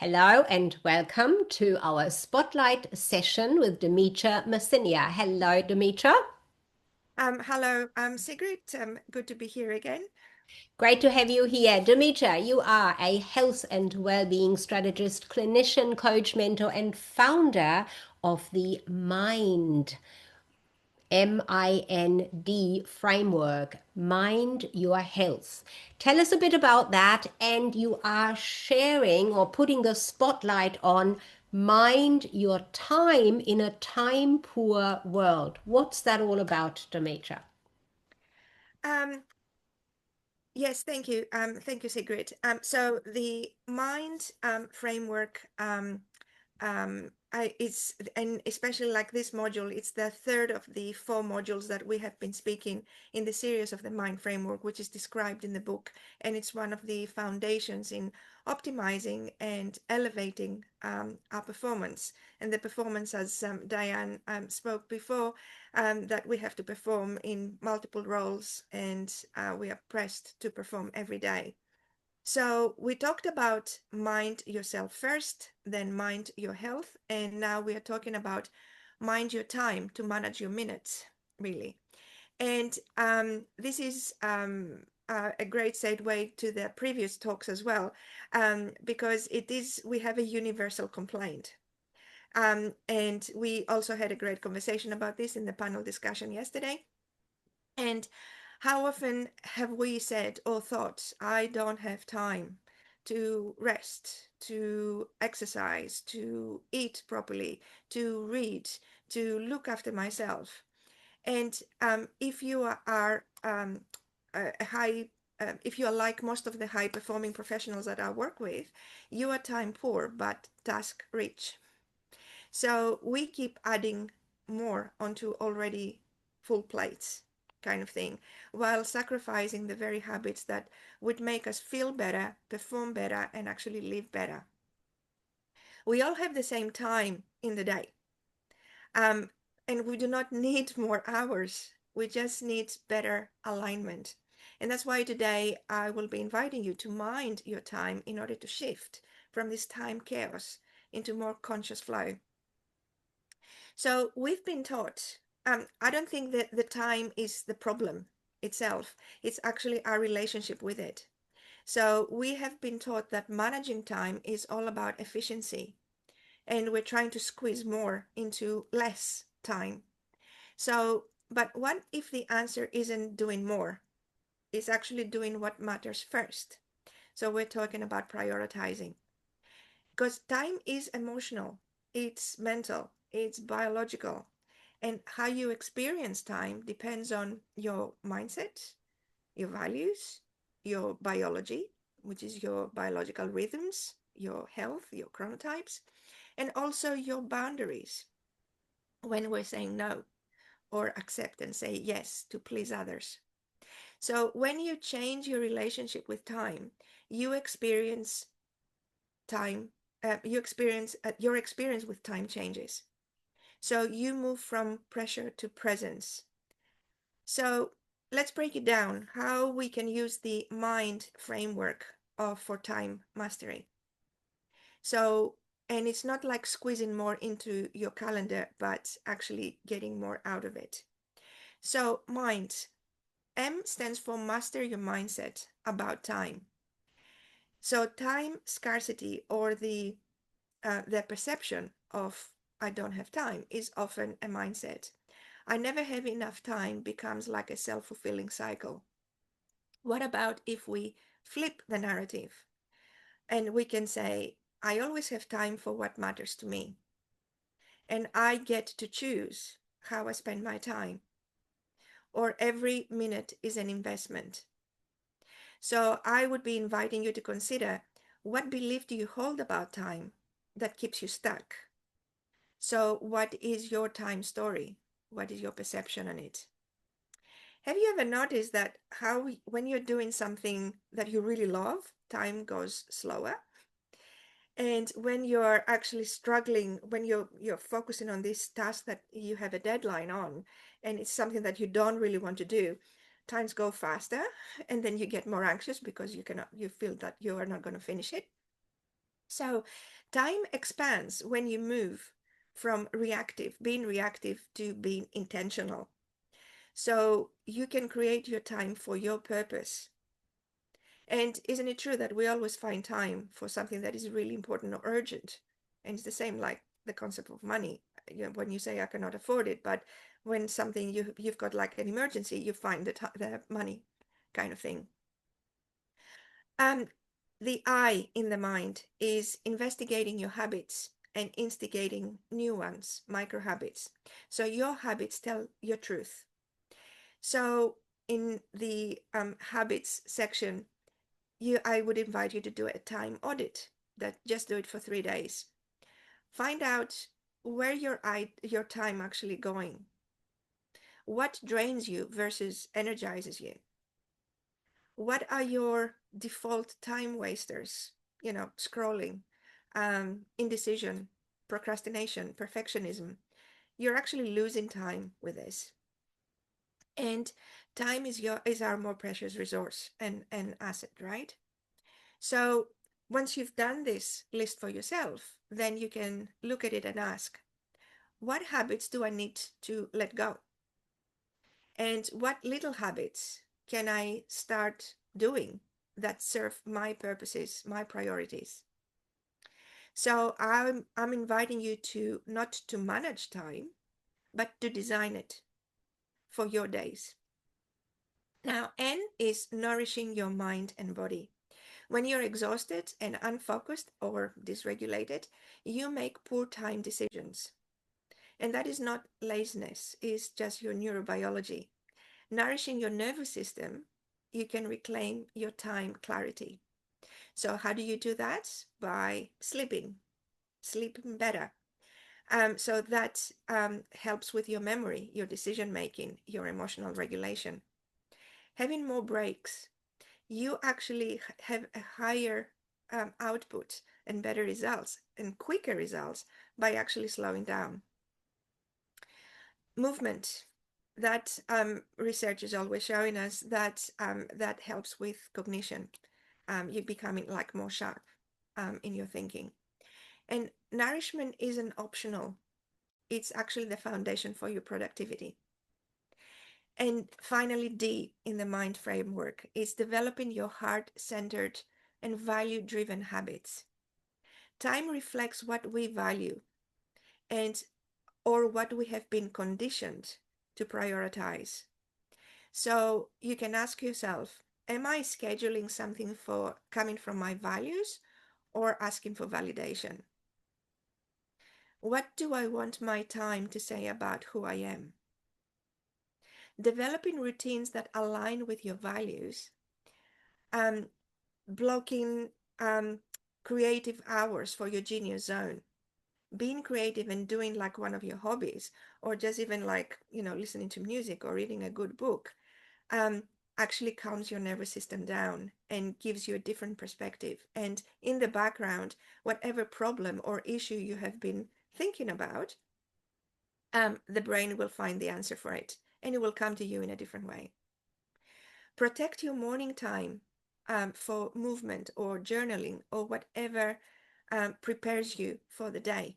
Hello and welcome to our spotlight session with Dimitra Mersinia. Hello, Dimitra. Hello, Sigrid. Good to be here again. Great to have you here. Dimitra, you are a health and well-being strategist, clinician, coach, mentor, and founder of the Mind, M-I-N-D framework, Mind Your Health. Tell us a bit about that, and you are sharing or putting the spotlight on mind your time in a time-poor world. What's that all about, Dimitra? Um, yes, thank you. Thank you, Sigrid. So the Mind framework it's and especially like this module, it's the third of the four modules that we have been speaking in the series of the Mind framework, which is described in the book, and it's one of the foundations in optimizing and elevating our performance. And the performance, as Diane spoke before, that we have to perform in multiple roles, and we are pressed to perform every day. So we talked about mind yourself first, then mind your health, and now we are talking about mind your time to manage your minutes, really. And this is a great segue to the previous talks as well, because we have a universal complaint. And we also had a great conversation about this in the panel discussion yesterday. And how often have we said or thought, I don't have time to rest, to exercise, to eat properly, to read, to look after myself? And if you are a high, if you are like most of the high performing professionals that I work with, you are time poor but task rich. So we keep adding more onto already full plates, kind of thing, while sacrificing the very habits that would make us feel better, perform better, and actually live better. We all have the same time in the day, um, and we do not need more hours. We just need better alignment. And that's why today I will be inviting you to mind your time in order to shift from this time chaos into more conscious flow. So we've been taught, I don't think that the time is the problem itself. It's actually our relationship with it. So we have been taught that managing time is all about efficiency, and we're trying to squeeze more into less time. So, but what if the answer isn't doing more? It's actually doing what matters first. So we're talking about prioritizing. Because time is emotional, it's mental, it's biological. And how you experience time depends on your mindset, your values, your biology, which is your biological rhythms, your health, your chronotypes, and also your boundaries when we're saying no or accept and say yes to please others. So when you change your relationship with time, you experience time, your experience with time changes. So you move from pressure to presence. So let's break it down how we can use the mind framework for time mastery. So, and it's not like squeezing more into your calendar, but actually getting more out of it. So, mind. M stands for master your mindset about time. So, time scarcity or the perception of I don't have time is often a mindset. I never have enough time becomes like a self-fulfilling cycle. What about if we flip the narrative and we can say, I always have time for what matters to me, and I get to choose how I spend my time, or every minute is an investment. So I would be inviting you to consider, what belief do you hold about time that keeps you stuck? So, what is your time story? What is your perception on it? Have you ever noticed that when you're doing something that you really love, time goes slower? And when you're actually struggling, when you're focusing on this task that you have a deadline on, and it's something that you don't really want to do, times go faster, and then you get more anxious because you feel that you are not going to finish it. So time expands when you move from being reactive to being intentional. So you can create your time for your purpose. And isn't it true that we always find time for something that is really important or urgent? And it's the same like the concept of money. You know, when you say I cannot afford it, but when something you've got like an emergency, you find the money kind of thing. Um, the I in the mind is investigating your habits and instigating new ones, micro habits. So your habits tell your truth. So in the habits section, I would invite you to do a time audit. That just do it for 3 days. Find out where your time actually going. What drains you versus energizes you. What are your default time wasters? You know, scrolling, indecision, procrastination, perfectionism. You're actually losing time with this. And time is our more precious resource and asset, right? So once you've done this list for yourself, then you can look at it and ask, what habits do I need to let go? And what little habits can I start doing that serve my purposes, my priorities? So I'm inviting you to not to manage time, but to design it for your days. Now, N is nourishing your mind and body. When you're exhausted and unfocused or dysregulated, you make poor time decisions. And that is not laziness, it's just your neurobiology. Nourishing your nervous system, you can reclaim your time clarity. So, how do you do that? By sleeping better. So that helps with your memory, your decision making, your emotional regulation. Having more breaks, you actually have a higher output and better results and quicker results by actually slowing down. Movement. That research is always showing us that that helps with cognition. You're becoming like more sharp in your thinking. And nourishment isn't optional. It's actually the foundation for your productivity. And finally, D in the mind framework is developing your heart-centered and value-driven habits. Time reflects what we value and or what we have been conditioned to prioritize. So you can ask yourself, am I scheduling something for coming from my values or asking for validation? What do I want my time to say about who I am? Developing routines that align with your values, um, blocking creative hours for your genius zone, being creative and doing like one of your hobbies, or just even like, you know, listening to music or reading a good book, um, actually calms your nervous system down and gives you a different perspective. And in the background, whatever problem or issue you have been thinking about, the brain will find the answer for it and it will come to you in a different way. Protect your morning time for movement or journaling or whatever prepares you for the day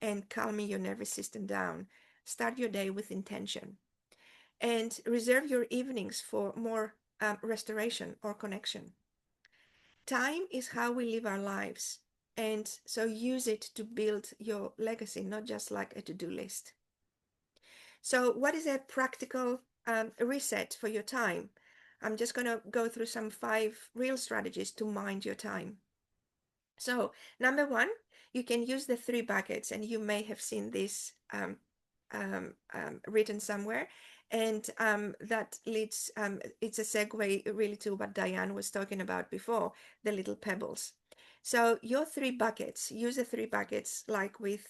and calming your nervous system down. Start your day with intention and reserve your evenings for more restoration or connection. Time is how we live our lives. And so use it to build your legacy, not just like a to-do list. So what is a practical reset for your time? I'm just going to go through some 5 real strategies to mind your time. So number one, you can use the 3 buckets, and you may have seen this written somewhere. And that leads, it's a segue really to what Diane was talking about before, the little pebbles. So your 3 buckets, use the 3 buckets like with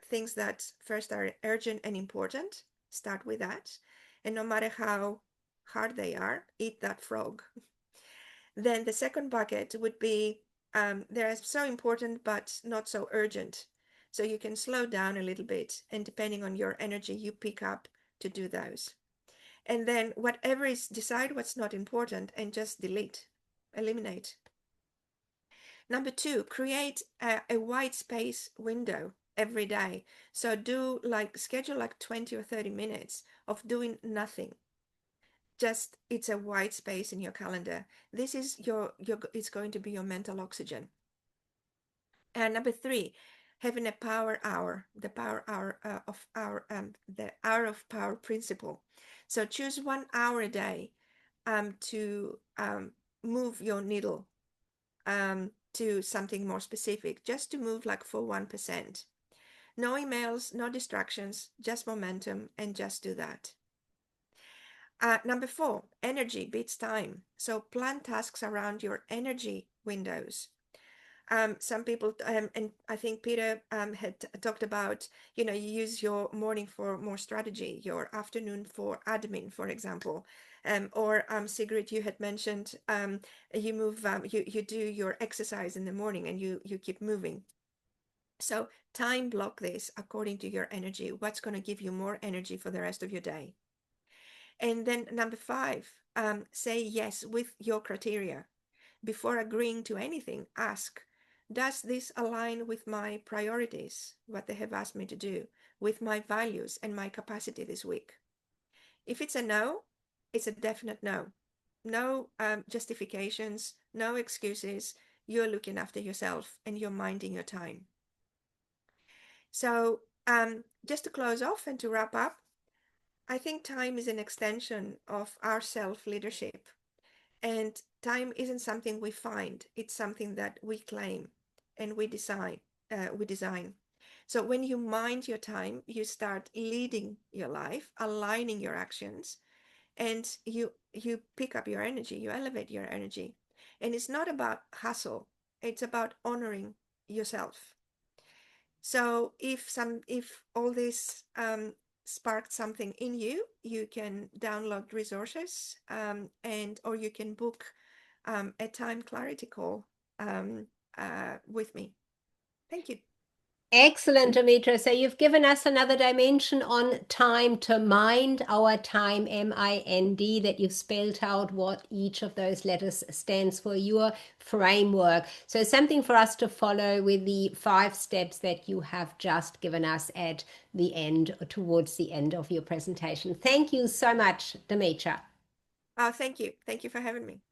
things that first are urgent and important. Start with that. And no matter how hard they are, eat that frog. Then the second bucket would be they're so important but not so urgent. So you can slow down a little bit, and depending on your energy, you pick up to do those. And then whatever is, decide what's not important and just delete, eliminate. Number two, create a white space window every day. So do like schedule like 20 or 30 minutes of doing nothing. Just it's a white space in your calendar. This is your it's going to be your mental oxygen. And number three, having a power hour, the power hour of our the hour of power principle. So choose 1 hour a day to move your needle to something more specific, just to move like for 1%. No emails, no distractions, just momentum, and just do that. Number four, energy beats time. So plan tasks around your energy windows. Some people, and I think Peter had talked about, you use your morning for more strategy, your afternoon for admin, for example. Or Sigrid, you had mentioned you move, you do your exercise in the morning and you keep moving. So time block this according to your energy. What's going to give you more energy for the rest of your day? And then number five, say yes with your criteria. Before agreeing to anything, ask, does this align with my priorities, what they have asked me to do, with my values and my capacity this week? If it's a no, it's a definite no. No justifications, no excuses. You're looking after yourself and you're minding your time. So, just to close off and to wrap up, I think time is an extension of our self leadership. And time isn't something we find, it's something that we claim and we design. We design. So when you mind your time, you start leading your life, aligning your actions, and you pick up your energy, you elevate your energy. And it's not about hustle, it's about honoring yourself. So if all this sparked something in you, you can download resources and or you can book a time clarity call um, with me. Thank you. Excellent, Dimitra. So you've given us another dimension on time to mind, our time, M-I-N-D, that you've spelled out what each of those letters stands for, your framework. So something for us to follow with the 5 steps that you have just given us at the end, towards the end of your presentation. Thank you so much, Dimitra. Oh, thank you. Thank you for having me.